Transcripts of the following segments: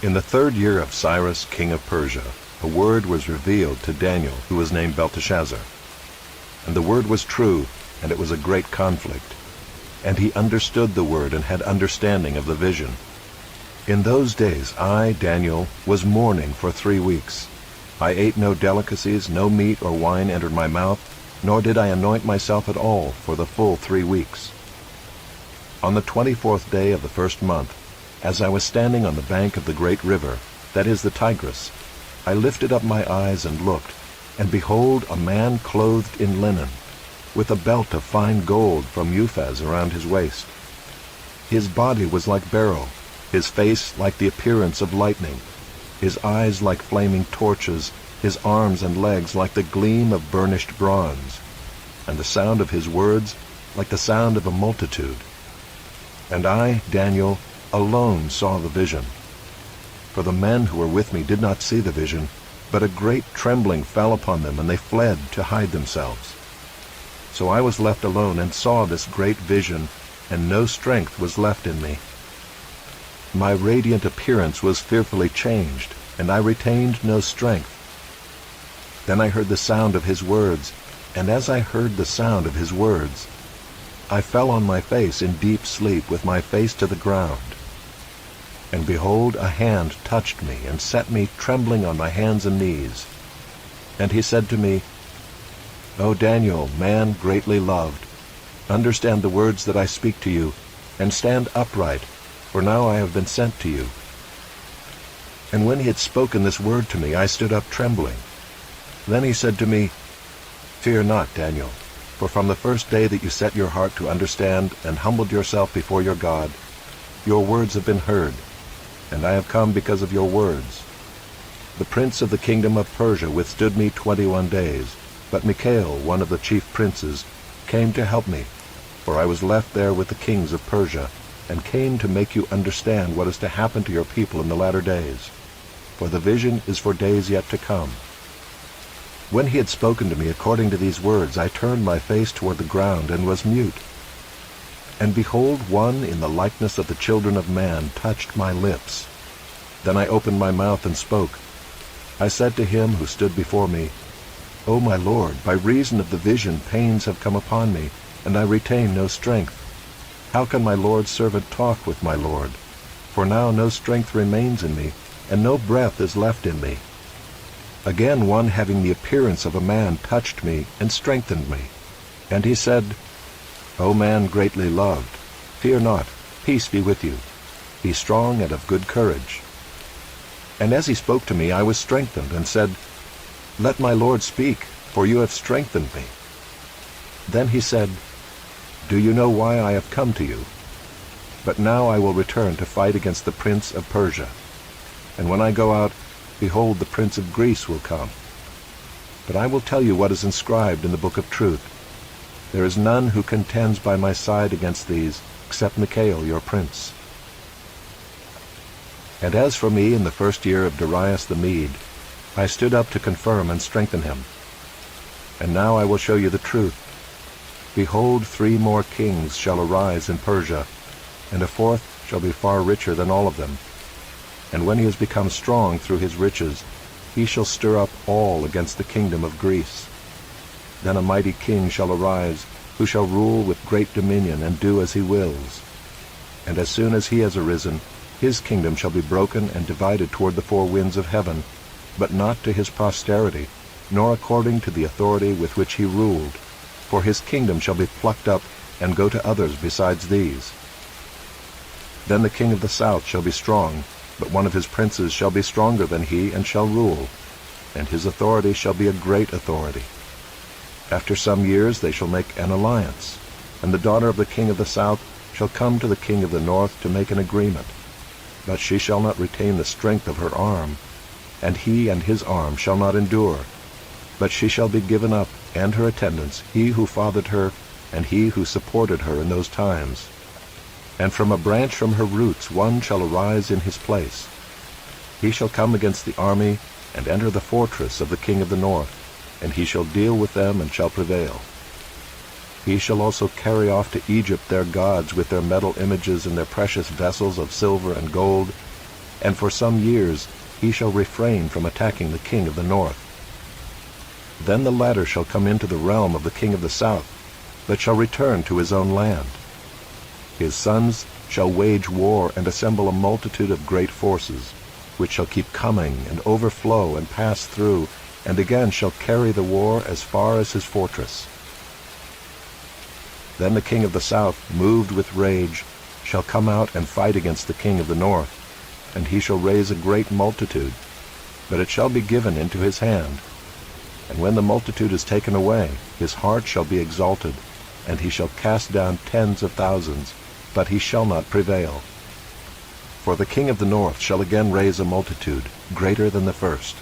In the 3rd year of Cyrus, king of Persia, a word was revealed to Daniel, who was named Belteshazzar. And the word was true, and it was a great conflict. And he understood the word and had understanding of the vision. In those days I, Daniel, was mourning for 3 weeks. I ate no delicacies, no meat or wine entered my mouth, nor did I anoint myself at all for the full 3 weeks. On the 24th day of the 1st month, as I was standing on the bank of the great river, that is the Tigris, I lifted up my eyes and looked, and behold, a man clothed in linen, with a belt of fine gold from Uphaz around his waist. His body was like beryl, his face like the appearance of lightning, his eyes like flaming torches, his arms and legs like the gleam of burnished bronze, and the sound of his words like the sound of a multitude. And I, Daniel, alone saw the vision. For the men who were with me did not see the vision, but a great trembling fell upon them, and they fled to hide themselves. So I was left alone and saw this great vision, and no strength was left in me. My radiant appearance was fearfully changed, and I retained no strength. Then I heard the sound of his words, and as I heard the sound of his words, I fell on my face in deep sleep with my face to the ground. And behold, a hand touched me, and set me trembling on my hands and knees. And he said to me, O Daniel, man greatly loved, understand the words that I speak to you, and stand upright, for now I have been sent to you. And when he had spoken this word to me, I stood up trembling. Then he said to me, Fear not, Daniel, for from the first day that you set your heart to understand and humbled yourself before your God, your words have been heard, and I have come because of your words. The prince of the kingdom of Persia withstood me 21 days, but Michael, one of the chief princes, came to help me, for I was left there with the kings of Persia, and came to make you understand what is to happen to your people in the latter days. For the vision is for days yet to come. When he had spoken to me according to these words, I turned my face toward the ground and was mute. And behold, one in the likeness of the children of man touched my lips. Then I opened my mouth and spoke. I said to him who stood before me, O my Lord, by reason of the vision pains have come upon me, and I retain no strength. How can my Lord's servant talk with my Lord? For now no strength remains in me, and no breath is left in me. Again one having the appearance of a man touched me and strengthened me. And he said, O man greatly loved, fear not, peace be with you. Be strong and of good courage. And as he spoke to me, I was strengthened, and said, Let my Lord speak, for you have strengthened me. Then he said, Do you know why I have come to you? But now I will return to fight against the prince of Persia. And when I go out, behold, the prince of Greece will come. But I will tell you what is inscribed in the book of truth. There is none who contends by my side against these, except Michael, your prince. And as for me, in the 1st year of Darius the Mede, I stood up to confirm and strengthen him. And now I will show you the truth. Behold, 3 more kings shall arise in Persia, and a 4th shall be far richer than all of them. And when he has become strong through his riches, he shall stir up all against the kingdom of Greece. Then a mighty king shall arise, who shall rule with great dominion and do as he wills. And as soon as he has arisen, his kingdom shall be broken and divided toward the 4 winds of heaven, but not to his posterity, nor according to the authority with which he ruled. For his kingdom shall be plucked up and go to others besides these. Then the king of the south shall be strong, but one of his princes shall be stronger than he, and shall rule, and his authority shall be a great authority. After some years they shall make an alliance, and the daughter of the king of the south shall come to the king of the north to make an agreement. But she shall not retain the strength of her arm, and he and his arm shall not endure. But she shall be given up, and her attendants, he who fathered her, and he who supported her in those times. And from a branch from her roots one shall arise in his place. He shall come against the army, and enter the fortress of the king of the north, and he shall deal with them and shall prevail. He shall also carry off to Egypt their gods with their metal images and their precious vessels of silver and gold, and for some years he shall refrain from attacking the king of the north. Then the latter shall come into the realm of the king of the south, but shall return to his own land. His sons shall wage war and assemble a multitude of great forces, which shall keep coming and overflow and pass through, and again shall carry the war as far as his fortress. Then the king of the south, moved with rage, shall come out and fight against the king of the north, and he shall raise a great multitude, but it shall be given into his hand. And when the multitude is taken away, his heart shall be exalted, and he shall cast down tens of thousands, but he shall not prevail. For the king of the north shall again raise a multitude, greater than the first,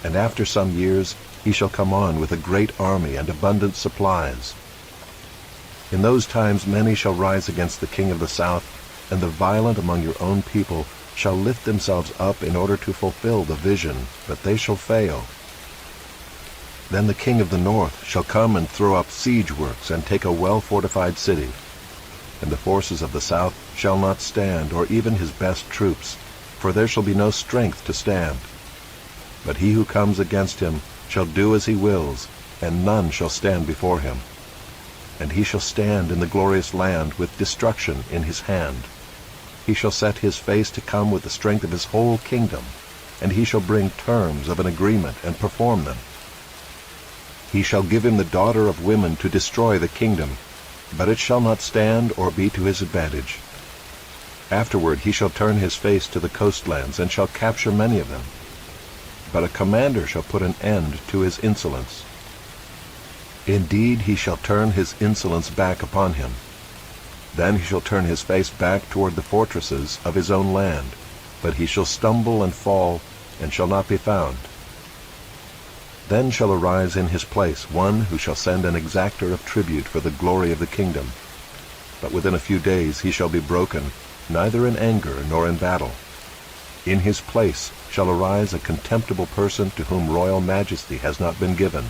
and after some years he shall come on with a great army and abundant supplies. In those times many shall rise against the king of the south, and the violent among your own people shall lift themselves up in order to fulfill the vision, but they shall fail. Then the king of the north shall come and throw up siege works and take a well-fortified city. And the forces of the south shall not stand, or even his best troops, for there shall be no strength to stand. But he who comes against him shall do as he wills, and none shall stand before him. And he shall stand in the glorious land with destruction in his hand. He shall set his face to come with the strength of his whole kingdom, and he shall bring terms of an agreement and perform them. He shall give him the daughter of women to destroy the kingdom, but it shall not stand or be to his advantage. Afterward he shall turn his face to the coastlands, and shall capture many of them. But a commander shall put an end to his insolence. Indeed, he shall turn his insolence back upon him. Then he shall turn his face back toward the fortresses of his own land, but he shall stumble and fall, and shall not be found. Then shall arise in his place one who shall send an exactor of tribute for the glory of the kingdom. But within a few days he shall be broken, neither in anger nor in battle. In his place shall arise a contemptible person to whom royal majesty has not been given.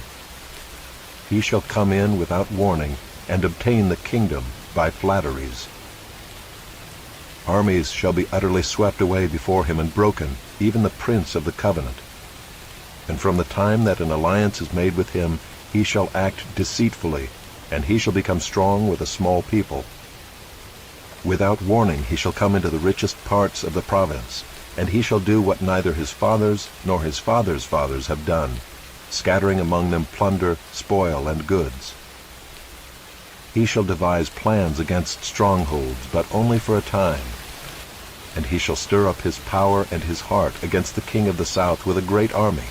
He shall come in without warning, and obtain the kingdom by flatteries. Armies shall be utterly swept away before him and broken, even the prince of the covenant. And from the time that an alliance is made with him, he shall act deceitfully, and he shall become strong with a small people. Without warning he shall come into the richest parts of the province, and he shall do what neither his fathers nor his fathers' fathers have done, scattering among them plunder, spoil, and goods. He shall devise plans against strongholds, but only for a time. And he shall stir up his power and his heart against the king of the south with a great army.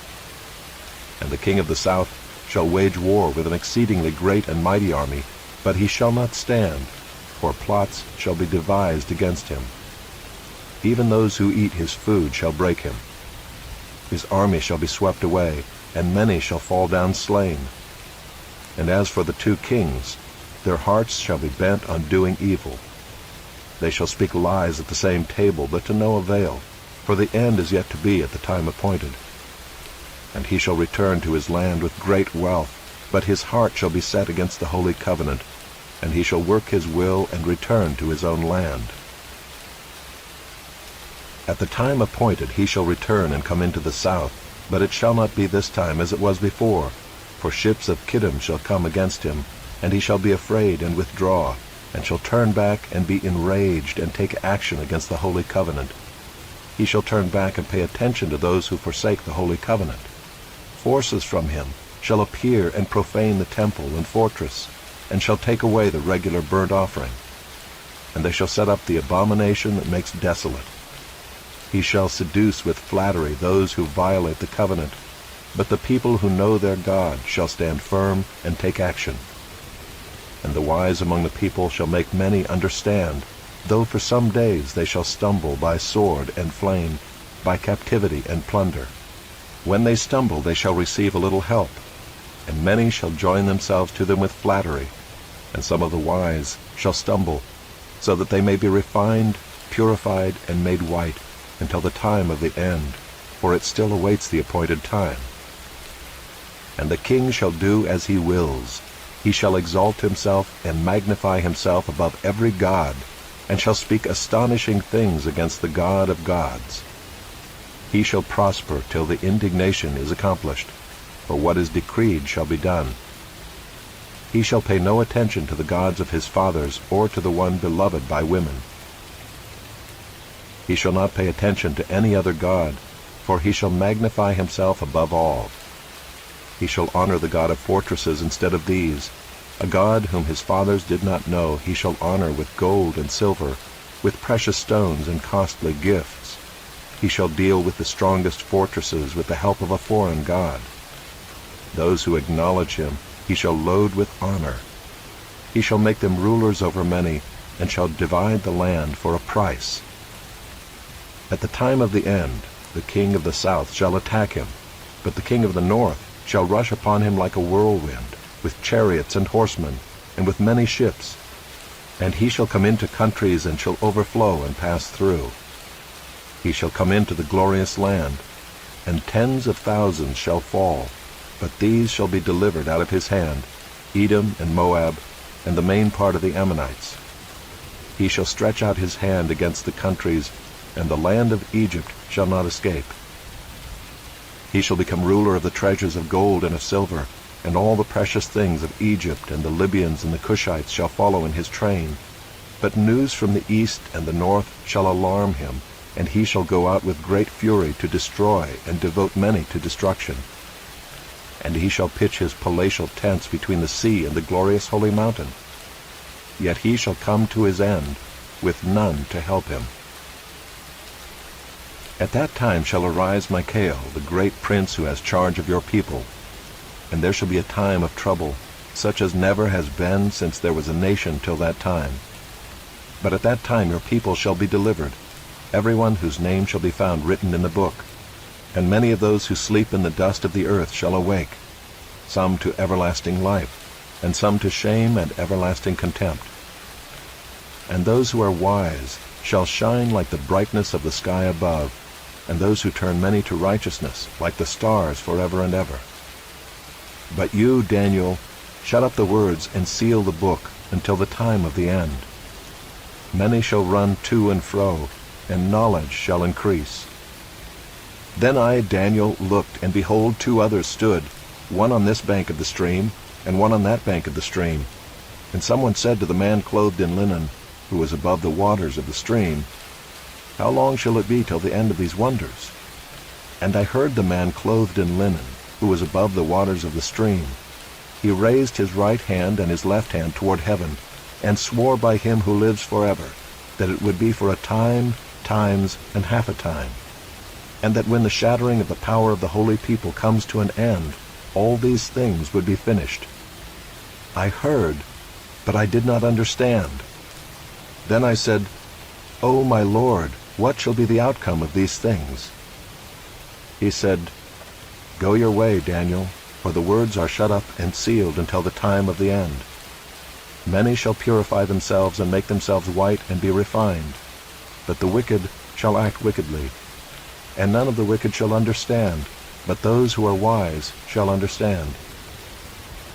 And the king of the south shall wage war with an exceedingly great and mighty army, but he shall not stand, for plots shall be devised against him. Even those who eat his food shall break him. His army shall be swept away, and many shall fall down slain. And as for the two kings, their hearts shall be bent on doing evil. They shall speak lies at the same table, but to no avail, for the end is yet to be at the time appointed. And he shall return to his land with great wealth, but his heart shall be set against the holy covenant, and he shall work his will and return to his own land. At the time appointed he shall return and come into the south, but it shall not be this time as it was before, for ships of Kittim shall come against him, and he shall be afraid and withdraw, and shall turn back and be enraged and take action against the holy covenant. He shall turn back and pay attention to those who forsake the holy covenant. Forces from him shall appear and profane the temple and fortress, and shall take away the regular burnt offering. And they shall set up the abomination that makes desolate. He shall seduce with flattery those who violate the covenant, but the people who know their God shall stand firm and take action. And the wise among the people shall make many understand, though for some days they shall stumble by sword and flame, by captivity and plunder. When they stumble they shall receive a little help, and many shall join themselves to them with flattery, and some of the wise shall stumble, so that they may be refined, purified, and made white, until the time of the end, for it still awaits the appointed time. And the king shall do as he wills. He shall exalt himself and magnify himself above every god, and shall speak astonishing things against the God of gods. He shall prosper till the indignation is accomplished, for what is decreed shall be done. He shall pay no attention to the gods of his fathers or to the one beloved by women. He shall not pay attention to any other god, for he shall magnify himself above all. He shall honor the God of fortresses instead of these. A god whom his fathers did not know he shall honor with gold and silver, with precious stones and costly gifts. He shall deal with the strongest fortresses with the help of a foreign god. Those who acknowledge him he shall load with honor. He shall make them rulers over many, and shall divide the land for a price. At the time of the end, the king of the south shall attack him, but the king of the north shall rush upon him like a whirlwind, with chariots and horsemen, and with many ships. And he shall come into countries and shall overflow and pass through. He shall come into the glorious land, and tens of thousands shall fall, but these shall be delivered out of his hand, Edom and Moab, and the main part of the Ammonites. He shall stretch out his hand against the countries, and the land of Egypt shall not escape. He shall become ruler of the treasures of gold and of silver, and all the precious things of Egypt, and the Libyans and the Cushites shall follow in his train. But news from the east and the north shall alarm him, and he shall go out with great fury to destroy and devote many to destruction. And he shall pitch his palatial tents between the sea and the glorious holy mountain. Yet he shall come to his end, with none to help him. At that time shall arise Michael, the great prince who has charge of your people. And there shall be a time of trouble, such as never has been since there was a nation till that time. But at that time your people shall be delivered, everyone whose name shall be found written in the book. And many of those who sleep in the dust of the earth shall awake, some to everlasting life, and some to shame and everlasting contempt. And those who are wise shall shine like the brightness of the sky above, and those who turn many to righteousness like the stars forever and ever. But you, Daniel, shut up the words and seal the book until the time of the end. Many shall run to and fro, and knowledge shall increase. Then I, Daniel, looked, and behold, two others stood, one on this bank of the stream, and one on that bank of the stream. And someone said to the man clothed in linen, who was above the waters of the stream, How long shall it be till the end of these wonders? And I heard the man clothed in linen, who was above the waters of the stream. He raised his right hand and his left hand toward heaven, and swore by him who lives forever, that it would be for a time, times, and half a time, and that when the shattering of the power of the holy people comes to an end, all these things would be finished. I heard, but I did not understand. Then I said, O my Lord, what shall be the outcome of these things? He said, Go your way, Daniel, for the words are shut up and sealed until the time of the end. Many shall purify themselves and make themselves white and be refined, but the wicked shall act wickedly. And none of the wicked shall understand, but those who are wise shall understand.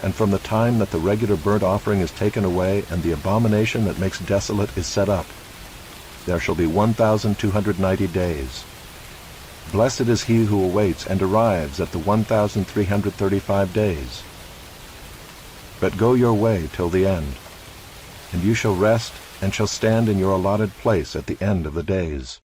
And from the time that the regular burnt offering is taken away, and the abomination that makes desolate is set up, there shall be 1,290 days. Blessed is he who awaits and arrives at the 1,335 days. But go your way till the end, and you shall rest and shall stand in your allotted place at the end of the days.